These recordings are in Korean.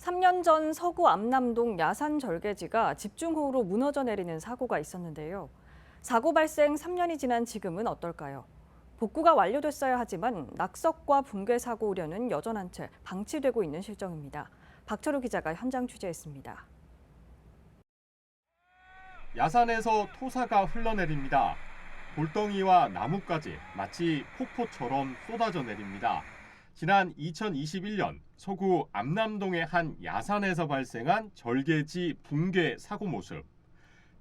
3년 전 서구 암남동 야산 절개지가 집중호우로 무너져 내리는 사고가 있었는데요. 사고 발생 3년이 지난 지금은 어떨까요? 복구가 완료됐어야 하지만 낙석과 붕괴 사고 우려는 여전한 채 방치되고 있는 실정입니다. 박철우 기자가 현장 취재했습니다. 야산에서 토사가 흘러내립니다. 돌덩이와 나무까지 마치 폭포처럼 쏟아져 내립니다. 지난 2021년 서구 암남동의 한 야산에서 발생한 절개지 붕괴 사고 모습.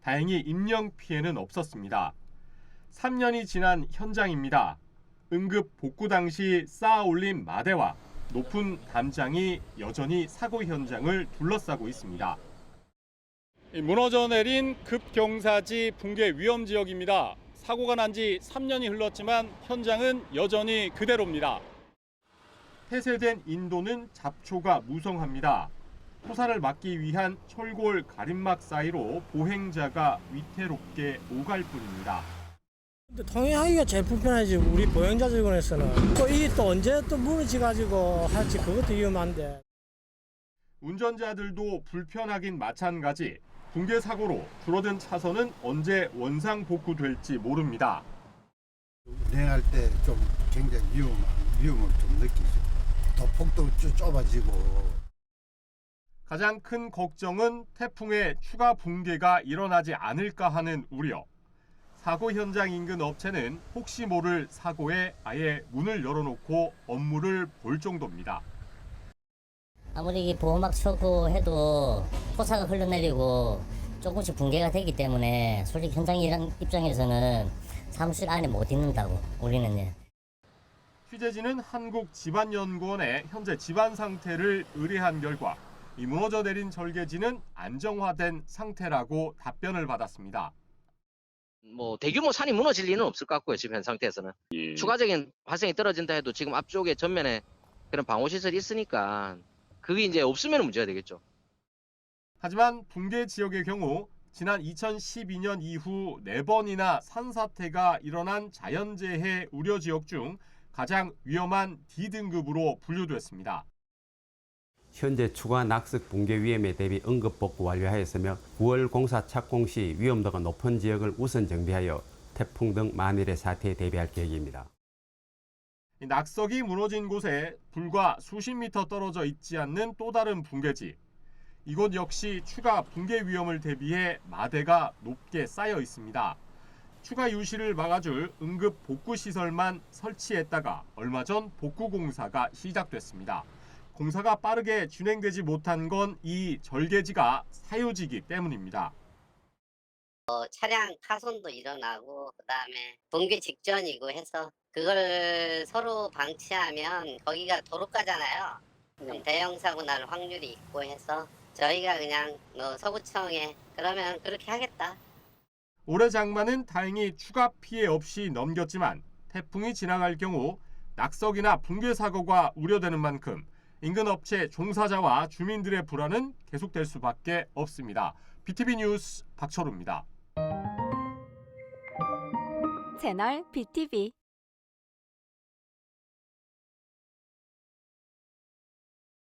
다행히 인명 피해는 없었습니다. 3년이 지난 현장입니다. 응급 복구 당시 쌓아 올린 마대와 높은 담장이 여전히 사고 현장을 둘러싸고 있습니다. 무너져 내린 급경사지 붕괴 위험 지역입니다. 사고가 난 지 3년이 흘렀지만 현장은 여전히 그대로입니다. 폐쇄된 인도는 잡초가 무성합니다. 토사를 막기 위한 철골 가림막 사이로 보행자가 위태롭게 오갈 뿐입니다. 통행하기가 제일 불편하지. 우리 보행자 주변에서는 또 이게 또 언제 또 무너져가지고 할지 그것도 위험한데. 운전자들도 불편하긴 마찬가지. 붕괴 사고로 줄어든 차선은 언제 원상 복구될지 모릅니다. 운행할 때 좀 굉장히 위험을 좀 느끼죠. 더 폭도 좁아지고. 가장 큰 걱정은 태풍의 추가 붕괴가 일어나지 않을까 하는 우려. 사고 현장 인근 업체는 혹시 모를 사고에 아예 문을 열어놓고 업무를 볼 정도입니다. 아무리 보호막 쳐고 해도 토사가 흘러내리고 조금씩 붕괴가 되기 때문에 솔직히 현장 입장에서는 사무실 안에 못 있는다고 우리는. 취재진은 한국지반연구원에 현재 집안 상태를 의뢰한 결과 이 무너져 내린 절개지는 안정화된 상태라고 답변을 받았습니다. 대규모 산이 무너질 리는 없을 것 같고요. 지금 현 상태에서는. 추가적인 발생이 떨어진다 해도 지금 앞쪽에 전면에 그런 방호시설이 있으니까 그게 이제 없으면 문제가 되겠죠. 하지만 붕괴 지역의 경우 지난 2012년 이후 4번이나 산사태가 일어난 자연재해 우려 지역 중 가장 위험한 D등급으로 분류됐습니다. 현재 추가 낙석 붕괴 위험에 대비 응급 복구 완료하였으며 9월 공사 착공 시 위험도가 높은 지역을 우선 정비하여 태풍 등 만일의 사태에 대비할 계획입니다. 낙석이 무너진 곳에 불과 수십 미터 떨어져 있지 않는 또 다른 붕괴지. 이곳 역시 추가 붕괴 위험을 대비해 마대가 높게 쌓여 있습니다. 추가 유실을 막아줄 응급 복구 시설만 설치했다가 얼마 전 복구 공사가 시작됐습니다. 공사가 빠르게 진행되지 못한 건 이 절개지가 사유지기 때문입니다. 차량 파손도 일어나고 그다음에 붕괴 직전이고 해서 그걸 서로 방치하면 거기가 도로가잖아요. 좀 대형 사고 날 확률이 있고 해서 저희가 그냥 서구청에 그러면 그렇게 하겠다. 올해 장마는 다행히 추가 피해 없이 넘겼지만 태풍이 지나갈 경우 낙석이나 붕괴 사고가 우려되는 만큼 인근 업체 종사자와 주민들의 불안은 계속될 수밖에 없습니다. BTV 뉴스 박철우입니다. 채널 BTV